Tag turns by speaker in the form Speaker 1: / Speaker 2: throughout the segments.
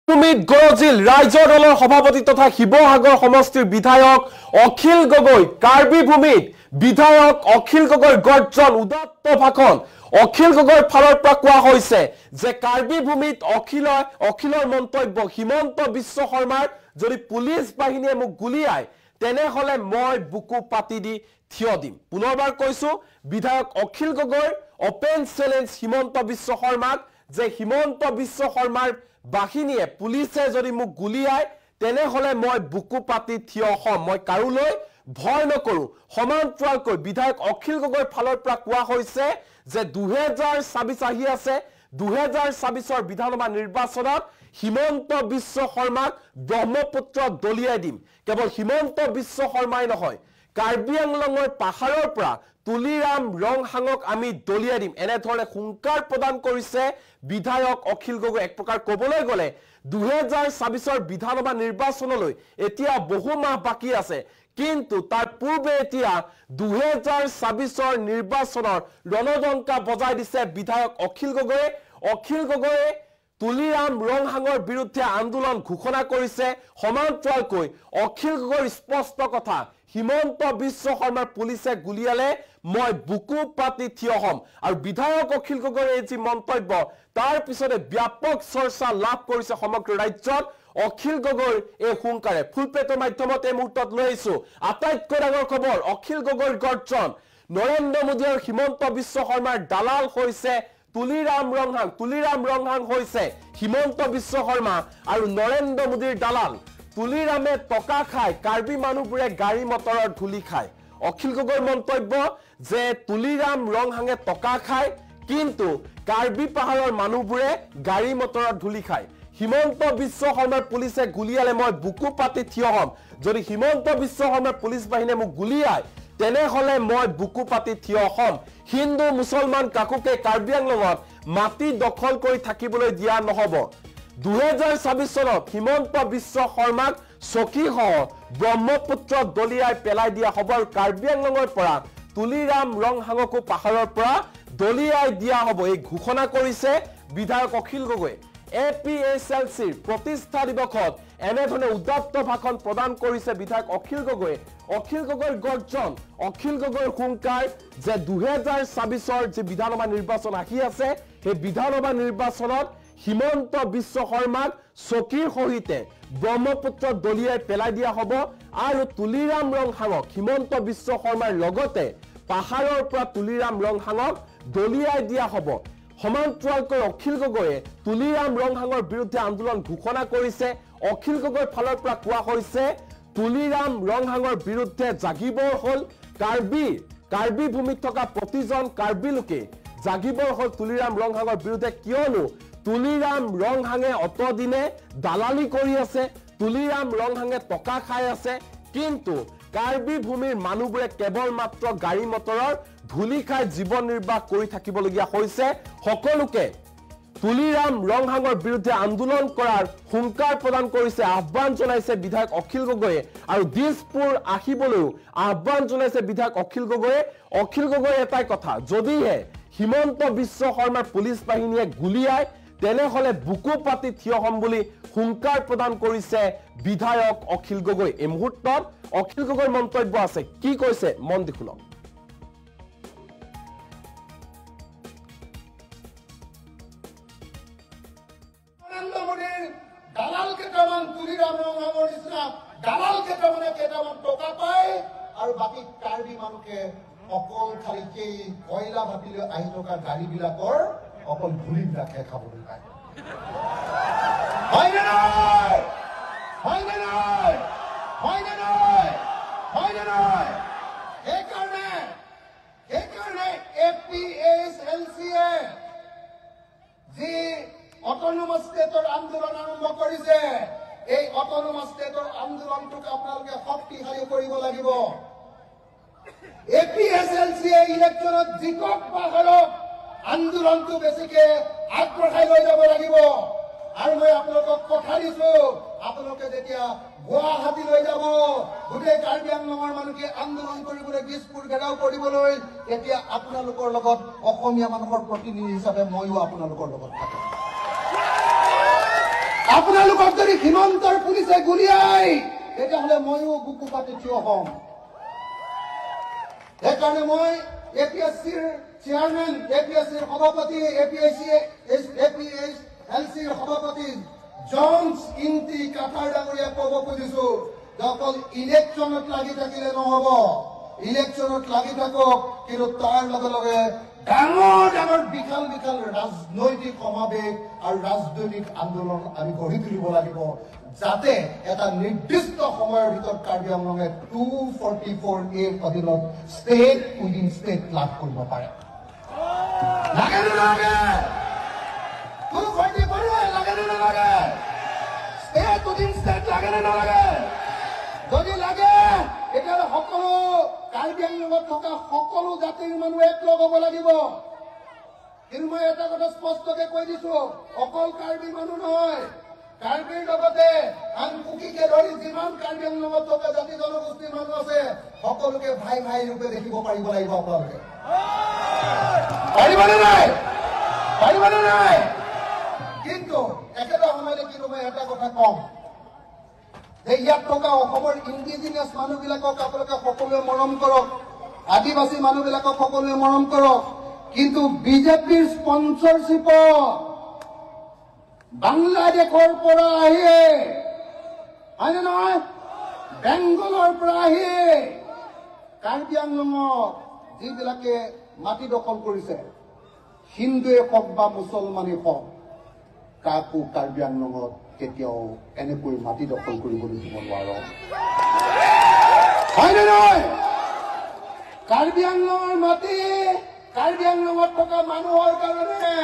Speaker 1: ভূমিত গৰজিল ৰাইজৰ দলৰ সভাপতি তথা শিৱসাগৰ সমষ্টিৰ বিধায়ক অখিল গগৈ কাৰ্বি ভূমিত বিধায়ক অখিল গগৈৰ গৰ্জন উদাত্ত ভাষণ অখিল গগৈৰ ফালৰ পৰা কোৱা হৈছে যে কাৰ্বি ভূমিত অখিলৰ মন্তব্য হিমন্ত বিশ্ব শৰ্মাৰ যদি পুলিচ বাহিনীয়ে মোক গুলিয়ায় তেনেহলে মই বুকু পাতি দি থিয় দিম পুনৰবাৰ কৈছো বিধায়ক অখিল গগৈৰ ওপেন চ্যালেঞ্জ হিমন্ত বিশ্ব শৰ্মাক যে হিমন্ত বিশ্ব শৰ্মাৰ বাহিনীয়ে পুলিচে যদি মোক গুলিয়ায় তেনেহলে মই বুকু পাতি থিয় হম মই কাৰুলৈ ভয় নকৰো সমান্তৰালকৈ বিধায়ক অখিল গগৈৰ ফালৰ পৰা কোৱা হৈছে যে 2026 আহি আছে 2026ৰ বিধানসভা নিৰ্বাচনত হিমন্ত বিশ্ব শৰ্মাক ব্ৰহ্মপুত্ৰ দলিয়াই দিম কেৱল হিমন্ত বিশ্ব শৰ্মাই নহয় কাৰ্বি আংলঙৰ পাহাৰৰ পৰা তুলিৰাম ৰংহাঙক আমি দলিয়াই দিম এনে ধৰণে হুংকাৰ প্ৰদান কৰিছে বিধায়ক অখিল গগৈ এক প্ৰকাৰ কবলৈ গলে 2026ৰ বিধানসভা নিৰ্বাচনলৈ এতিয়া বহু মাহ বাকি আছে কিন্তু তাৰ পূৰ্বে এতিয়া 2026ৰ নিৰ্বাচনৰ ৰণদংকা বজাই দিছে বিধায়ক অখিল গগৈয়ে তুলিৰাম ৰংহাঙৰ বিৰুদ্ধে আন্দোলন ঘোষণা কৰিছে সমান্তৰালকৈ অখিল গগৈৰ স্পষ্ট কথা হিমন্ত বিশ্ব শৰ্মাৰ পুলিচে গুলিয়ালে মই বুকু পাতি থিয় হম আৰু বিধায়ক অখিল গগৈৰ এই যি মন্তব্য তাৰ পিছতে ব্যাপক চৰ্চা লাভ কৰিছে সমগ্ৰ ৰাজ্যত অখিল গগৈৰ এই হুংকাৰে ফুলপেটৰ মাধ্যমত এই মুহূৰ্তত লৈ আহিছো আটাইতকৈ ডাঙৰ খবৰ অখিল গগৈৰ গৰ্জন নৰেন্দ্ৰ মোদী আৰু হিমন্ত বিশ্ব শৰ্মাৰ দালাল হৈছে তুলিৰাম ৰংহাং হৈছে হিমন্ত বিশ্ব শৰ্মা আৰু নৰেন্দ্ৰ মোদীৰ দালাল তুলিৰামে টকা খায় কাৰ্বি মানুহবোৰে গাড়ী মটৰৰ ধুলি খায় অখিল গগৈৰ মন্তব্য যে তুলিৰাম ৰংহাঙে টকা খায় কিন্তু কাৰ্বি পাহাৰৰ মানুহবোৰে গাড়ী মটৰৰ ধুলি খায় হিমন্ত বিশ্ব শৰ্মাৰ পুলিচে গুলিয়ালে মই বুকু পাতি থিয় হম যদি হিমন্ত বিশ্ব শৰ্মাৰ পুলিচ বাহিনীয়ে মোক গুলিয়ায় তেনেহলে মই বুকু পাতি থিয় হম হিন্দু মুছলমান কাকুকে কাৰ্বি আংলঙত মাটি দখল কৰি থাকিবলৈ দিয়া নহব 2026 চনত হিমন্ত বিশ্ব শৰ্মাক চকীসহ ব্ৰহ্মপুত্ৰ দলিয়াই পেলাই দিয়া হ'ব আৰু কাৰ্বি আংলঙৰ পৰা তুলিৰাম ৰংহাঙকো পাহাৰৰ পৰা দলিয়াই দিয়া হ'ব এই ঘোষণা কৰিছে বিধায়ক অখিল গগৈ APSLCৰ প্ৰতিষ্ঠা দিৱসত এনেধৰণে উদাত্ত ভাষণ প্ৰদান কৰিছে বিধায়ক অখিল গগৈৰ গৰ্জন অখিল গগৈৰ হুংকাৰ যে 2026ৰ যে বিধানসভা নিৰ্বাচন আহি আছে সেই বিধানসভা নিৰ্বাচনত হিমন্ত বিশ্ব শৰ্মাক চকীৰ সহিতে ব্ৰহ্মপুত্ৰ দলিয়াই পেলাই দিয়া হ'ব আৰু তুলিৰাম ৰংহাঙক হিমন্ত বিশ্ব শৰ্মাৰ লগতে পাহাৰৰ পৰা তুলিৰাম ৰংহাঙক দলিয়াই দিয়া হ'ব সমান্তৰালকৈ অখিল গগৈয়ে তুলিৰাম ৰংহাঙৰ বিৰুদ্ধে আন্দোলন ঘোষণা কৰিছে অখিল গগৈৰ ফালৰ পৰা কোৱা হৈছে তুলিৰাম ৰংহাঙৰ বিৰুদ্ধে জাগিবৰ হল কাৰ্বি ভূমিত থকা প্ৰতিজন কাৰ্বি লোকে জাগিবৰ হল তুলিৰাম ৰংহাঙৰ বিৰুদ্ধে কিয়নো তুলিৰাম ৰংহাঙে অতদিনে দালালি কৰি আছে তুলিৰাম ৰংহাঙে টকা খাই আছে কিন্তু কাৰ্বি ভূমিৰ মানুহবোৰে কেৱল মাত্ৰ গাড়ী মটৰৰ ধুলি খাই জীৱন নিৰ্বাহ কৰি থাকিবলগীয়া হৈছে সকলোকে তুলিৰাম ৰংহাঙৰ বিৰুদ্ধে আন্দোলন কৰাৰ হুংকাৰ প্ৰদান কৰিছে আহ্বান জনাইছে বিধায়ক অখিল গগৈয়ে আৰু দিছপুৰ আহিবলৈও আহ্বান জনাইছে বিধায়ক অখিল গগৈৰ এটাই কথা যদিহে হিমন্ত বিশ্ব শৰ্মাৰ পুলিচ বাহিনীয়ে গুলিয়ায় তেনেহলে বুকু পাতি থিয় হম বুলি হুংকাৰ প্ৰদান কৰিছে বিধায়ক অখিল গগৈ এই মুহূৰ্তত অখিল গগৈৰ মন্তব্য আছে কি কৈছে মন দি শুনক
Speaker 2: দালাল কেইটামান তুলিৰাম ৰংহাঙৰ নিচিনা দালাল কেইটামান টকা পায় আৰু বাকী কাৰ্বি মানুহে অকল খালি সেই কয়লা ভাবিলৈ আহি থকা গাড়ীবিলাকৰ অকল ধূলিবিলাকে খাবলৈ পায় হয়নে নহয় সেইকাৰণে APSLCয়ে যি অটোনমাস ষ্টেটৰ আন্দোলন আৰম্ভ কৰিছে এই অটোনমাস ষ্টেটৰ আন্দোলনটোক আপোনালোকে শক্তিশালী কৰিব লাগিব APSLCয়ে ইলেকশ্যনত জিকক পাহাৰক আন্দোলনটো বেছিকে আগবঢ়াই লৈ যাব লাগিব আৰু মই আপোনালোকক কথা দিছো আপোনালোকে যেতিয়া গুৱাহাটী লৈ যাব গোটেই কাৰ্বি আংলঙৰ মানুহে আন্দোলন কৰিবলৈ দিছপুৰ ঘেৰাও কৰিবলৈ তেতিয়া আপোনালোকৰ লগত অসমীয়া মানুহৰ প্ৰতিনিধি হিচাপে মইও আপোনালোকৰ লগত থাকিম আপোনালোকক যদি সীমান্তৰ পুলিচে গুলিয়াই তেতিয়াহ'লে ময়ো বুকু পাতি থিয় হ'ম। সেইকাৰণে মই APSCৰ চেয়াৰমেন, APSCৰ সভাপতি, APSCৰ সভাপতি জনছ ইন্টি কাটাৰ ডাঙৰীয়াক ক'ব খুজিছো যে অকল ইলেকশ্যনত লাগি থাকিলে নহ'ব, ইলেকশ্যনত লাগি থাকক, কিন্তু তাৰ লগে লগে ডাঙৰ ডাঙৰ বিশাল বিশাল ৰাজনৈতিক সমাৱেশ আৰু ৰাজনৈতিক আন্দোলন আমি গঢ়ি তুলিব লাগিব, যাতে এটা নিৰ্দিষ্ট সময়ৰ ভিতৰত কাৰ্বি আংলঙে 244A অধীনত ষ্টেট উইদিন ষ্টেট লাভ কৰিব পাৰে। লাগে নে নালাগে? 244A লাগে নে নালাগে? ষ্টেট উইদিন ষ্টেট লাগে নে নালাগে? যদি লাগে তেতিয়াহ'লে সকলো কাৰ্বি আংলঙত থকা সকলো জাতিৰ মানুহ একলগ হ'ব লাগিব। কিন্তু মই এটা কথা স্পষ্টকে কৈ দিছো, অকল কাৰ্বি মানুহ নহয়, কাৰ্বিৰ লগতে আন কুকিকে ধৰি যিমান কাৰ্বি আংলঙত থকা জাতি জনগোষ্ঠীৰ মানুহ আছে সকলোকে ভাই ভাই ৰূপে দেখিব পাৰিব লাগিব। আপোনালোকে পাৰিবনে নাই? পাৰিবনে নাই? কিন্তু একেটা সময়তে কিন্তু মই এটা কথা কম যে ইয়াত থকা অসমৰ ইণ্ডিজিনিয়াছ মানুহবিলাকক আপোনালোকে সকলোৱে মৰম কৰক, আদিবাসী মানুহবিলাকক সকলোৱে মৰম কৰক, কিন্তু বিজেপিৰ স্পন্সৰশ্বিপত বাংলাদেশৰ পৰা আহি, হয়নে নহয়, বেংগলৰ পৰা আহি কাৰ্বি আংলঙত যিবিলাকে মাটি দখল কৰিছে, হিন্দুৱে হওক বা মুছলমানেই হওক, কাকো কাৰ্বি আংলঙত কেতিয়াও এনেকৈ মাটি দখল কৰিবলৈ দিব নোৱাৰো, হয়নে নহয়? কাৰ্বি আংলঙৰ মাটি কাৰ্বি আংলঙত থকা মানুহৰ কাৰণে,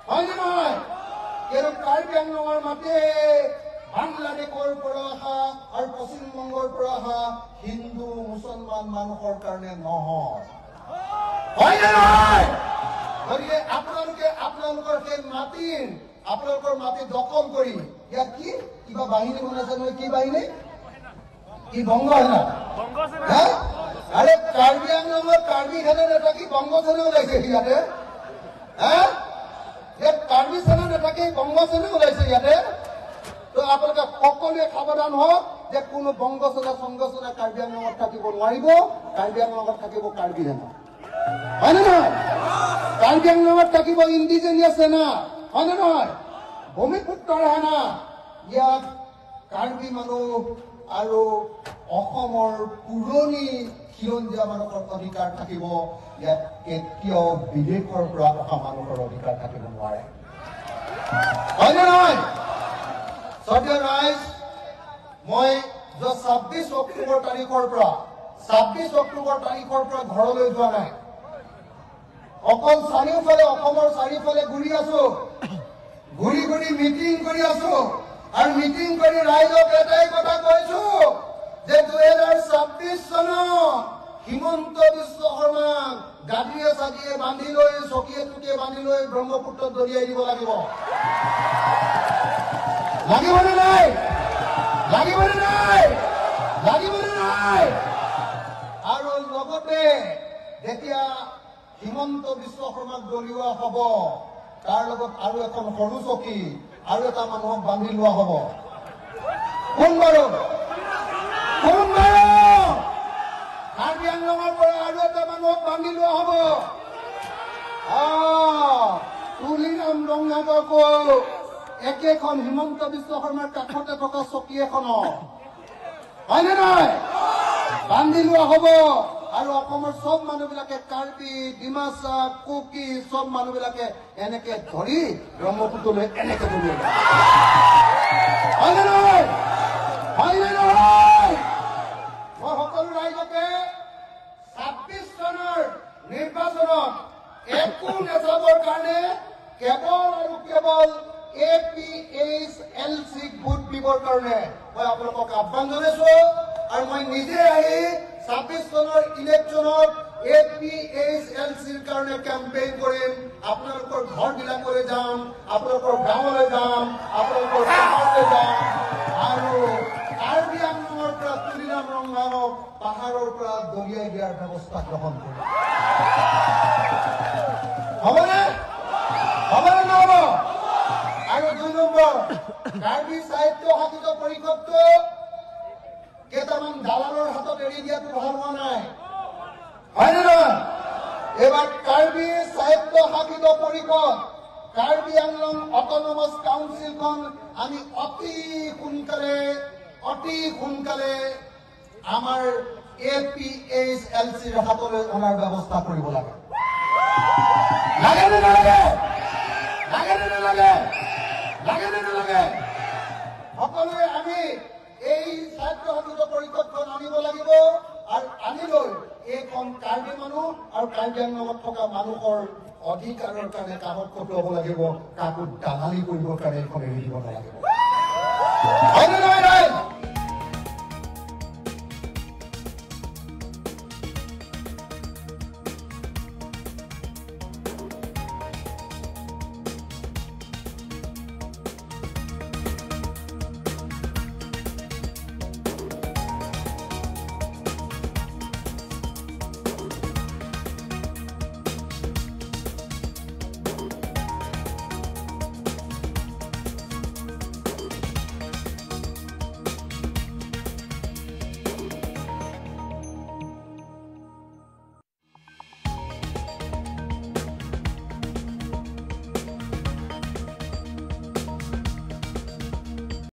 Speaker 2: হয়নে নহয়? কিন্তু কাৰ্বি আংলঙৰ মাটি বাংলাদেশৰ পৰা অহা আৰু পশ্চিমবংগৰ পৰা অহা হিন্দু মুছলমান মানুহৰ কাৰণে নহয়, হয়নে নহয়? গতিকে আপোনালোকৰ সেই আপোনালোকৰ মাটি দখল কৰি ইয়াত কি কিবা বাহিনী বনাইছে নহয়, কি বাহিনী? কি বংগ সেনা? আৰে কাৰ্বি আংলঙত কাৰ্বি সেনা নেথাকি বংগ সেনা ওলাইছে ইয়াতে। ইয়াত কাৰ্বি সেনা নেথাকি বংগ সেনা ওলাইছে ইয়াতে। তো আপোনালোকে সকলোৱে সাৱধান হওক যে কোনো বংগ সেনা সংঘ সেনা কাৰ্বি আংলঙত থাকিব নোৱাৰিব, কাৰ্বি আংলঙত থাকিব কাৰ্বি সেনা, হয়নে নহয়? কাৰ্বি আংলঙত থাকিব ইণ্ডিজিনিয়াছ সেনা, হয়নে নহয়? ভূমিপুত্ৰৰ সেনা। ইয়াত কাৰ্বি মানুহ আৰু অসমৰ পুৰণি খিলঞ্জীয়া মানুহৰ অধিকাৰ থাকিব, ইয়াত কেতিয়াও বিদেশৰ পৰা অহা মানুহৰ অধিকাৰ থাকিব নোৱাৰে, হয়নে নহয়? শ্ৰদ্ধেয় ৰাইজ, মই 26 অক্টোবৰ তাৰিখৰ পৰা ঘৰলৈ যোৱা নাই, অকল চাৰিওফালে অসমৰ চাৰিওফালে ঘূৰি আছো, ঘূৰি ঘূৰি মিটিং কৰি আছো, আৰু মিটিং কৰি ৰাইজক এটাই কথা কৈছো যে 2026 চনত হিমন্ত বিশ্ব শৰ্মাক গাড়ীয়ে চাগিয়ে বান্ধি লৈ, চকীয়ে টুকিয়ে বান্ধি লৈ ব্ৰহ্মপুত্ৰত দলিয়াই দিব লাগিব। লাগিবনে নাই? লাগিবনে নাই? লাগিবনে নাই? আৰু লগতে যেতিয়া হিমন্ত বিশ্ব শৰ্মাক দলিওৱা হ'ব, তাৰ লগত আৰু এখন সৰু চকী আৰু এটা মানুহক বান্ধি লোৱা হ'ব। কোন বাৰু? কাৰ্বি আংলঙৰ পৰা আৰু এটা মানুহক বান্ধি লোৱা হ'ব। তুলিৰাম ৰঙাগকো একেখন হিমন্ত বিশ্ব শৰ্মাৰ কাষতে থকা চকী এখনত, হয়নে নহয়, বান্ধি লোৱা হ'ব। আৰু অসমৰ চব মানুহবিলাকে কাৰ্বি, ডিমাচা, কুকি চব মানুহবিলাকে এনেকে ধৰি ব্ৰহ্মপুত্ৰলৈ এনেকে দলিয়াই, হয়নে নহয়? হয়নে নহয়? মই সকলো ৰাইজকে 26 চনৰ নিৰ্বাচনত একো নেচাবৰ কাৰণে কেৱল আৰু কেৱল APSLCক ভোট দিবৰ কাৰণে মই আপোনালোকক আহ্বান জনাইছো। আৰু মই নিজে আহি 26 চনৰ ইলেকশ্যনত APSLCৰ কাৰণে কেম্পেইন কৰিম। আপোনালোকৰ ঘৰবিলাকলৈ যাম, আপোনালোকৰ গাঁৱলৈ যাম, আপোনালোকৰ পাহাৰলৈ যাম, আৰু কাৰ্বি আংলঙৰ পৰা তুলিৰাম ৰঙাগক পাহাৰৰ পৰা দলিয়াই দিয়াৰ ব্যৱস্থা গ্ৰহণ কৰিম। হ'বনে? হ'বনে নহ'ব? আৰু 2 নম্বৰ, সাহিত্য শাসিত পৰিষদটো কেইটামান দালালৰ হাতত এৰি দিয়াটো ভাল হোৱা নাই, হয়নে নহয়? এবাৰ কাৰ্বি সাহিত্য শাসিত পৰিষদ, কাৰ্বি আংলং অটনমাস কাউন্সিলখন আমি অতি সোনকালে আমাৰ APHLCৰ হাতলৈ অনাৰ ব্যৱস্থা কৰিব লাগে। লাগেনে নালাগে? লাগেনে নালাগে? লাগেনে নালাগে? সকলোৱে আমি এই সাহিত্য শাসিত পৰিষদখন আনিব লাগিব, আৰু আনি লৈ এইখন কাৰ্বি মানুহ আৰু কাৰ্বি আংলঙত থকা মানুহৰ অধিকাৰৰ কাৰণে কামত খটুৱাব লাগিব, কাকো দালালি কৰিবৰ কাৰণে এইখন এৰি দিব নালাগিব।